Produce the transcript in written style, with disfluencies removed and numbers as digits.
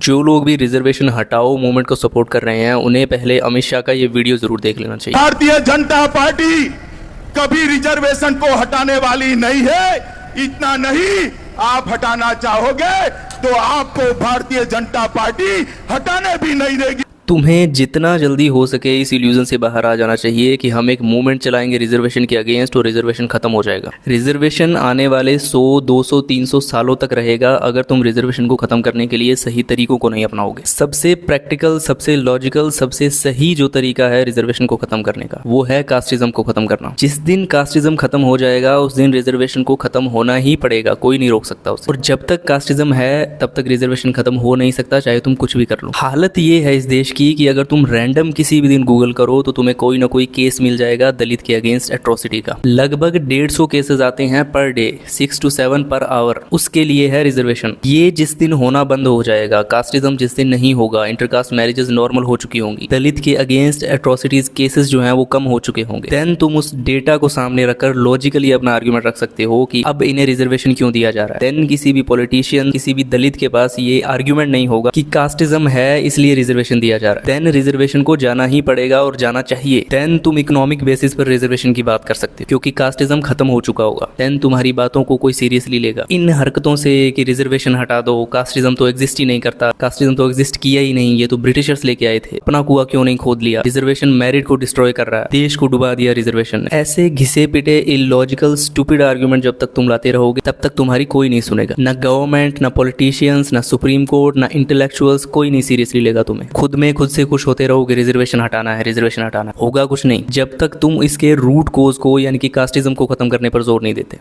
जो लोग भी रिजर्वेशन हटाओ मूवमेंट को सपोर्ट कर रहे हैं उन्हें पहले अमित शाह का ये वीडियो जरूर देख लेना चाहिए। भारतीय जनता पार्टी कभी रिजर्वेशन को हटाने वाली नहीं है। इतना नहीं, आप हटाना चाहोगे तो आपको भारतीय जनता पार्टी हटाने भी नहीं देगी। तुम्हें जितना जल्दी हो सके इस इल्यूजन से बाहर आ जाना चाहिए कि हम एक मूवमेंट चलाएंगे रिजर्वेशन के अगेंस्ट और रिजर्वेशन खत्म हो जाएगा। रिजर्वेशन आने वाले 100, 200, 300 सालों तक रहेगा अगर तुम रिजर्वेशन को खत्म करने के लिए सही तरीकों को नहीं अपनाओगे। सबसे प्रैक्टिकल, सबसे लॉजिकल, सबसे सही जो तरीका है रिजर्वेशन को खत्म करने का वो है कास्टिज्म को खत्म करना। जिस दिन कास्टिज्म खत्म हो जाएगा उस दिन रिजर्वेशन को खत्म होना ही पड़ेगा, कोई नहीं रोक सकता उसे। और जब तक कास्टिज्म है तब तक रिजर्वेशन खत्म हो नहीं सकता, चाहे तुम कुछ भी कर लो। हालत ये है इस देश कि अगर तुम रैंडम किसी भी दिन गूगल करो तो तुम्हें कोई ना कोई केस मिल जाएगा दलित के अगेंस्ट एट्रोसिटी का। लगभग 150 केसेस आते हैं per day, 6 to 7 per hour. उसके लिए है रिजर्वेशन। ये जिस दिन होना बंद हो जाएगा, कास्टिज्म जिस दिन नहीं होगा, इंटरकास्ट मैरिजेस नॉर्मल हो चुकी होंगी, दलित के अगेंस्ट एट्रोसिटीज केसेस जो हैं वो कम हो चुके होंगे, देन तुम उस डेटा को सामने रखकर लॉजिकली अपना आर्ग्यूमेंट रख सकते हो कि अब इन्हें रिजर्वेशन क्यों दिया जा रहा है। देन किसी भी पॉलिटिशियन, किसी भी दलित के पास ये आर्ग्यूमेंट नहीं होगा कि कास्टिज्म है इसलिए रिजर्वेशन दिया जा रहा है। देन रिजर्वेशन को जाना ही पड़ेगा और जाना चाहिए। देन तुम इकोनॉमिक बेसिस पर रिजर्वेशन की बात कर सकते हो क्योंकि कास्टिज्म खत्म हो चुका होगा। देन तुम्हारी बातों को कोई सीरियसली लेगा। इन हरकतों से कि रिजर्वेशन हटा दो, कास्टिज्म तो एग्जिस्ट ही नहीं करता, कास्टिज्म तो एग्जिस्ट किया ही नहीं, ये तो ब्रिटिशर्स लेके आए थे, अपना कुआं क्यों नहीं खोद लिया, रिजर्वेशन मेरिट को डिस्ट्रॉय कर रहा है, देश को डुबा दिया रिजर्वेशन। ऐसे घिसे पिटे इलॉजिकल स्टूपिड आर्ग्यूमेंट जब तक तुम लाते रहोगे तब तक तुम्हारी कोई नहीं सुनेगा। ना गवर्नमेंट, ना पॉलिटिशियंस, ना सुप्रीम कोर्ट, ना इंटेलेक्चुअल्स, कोई नहीं सीरियसली लेगा तुम्हें। खुद में खुद से खुश होते रहोगे रिजर्वेशन हटाना है, रिजर्वेशन हटाना, होगा कुछ नहीं जब तक तुम इसके रूट कोज को यानी कि कास्टिज्म को खत्म करने पर जोर नहीं देते।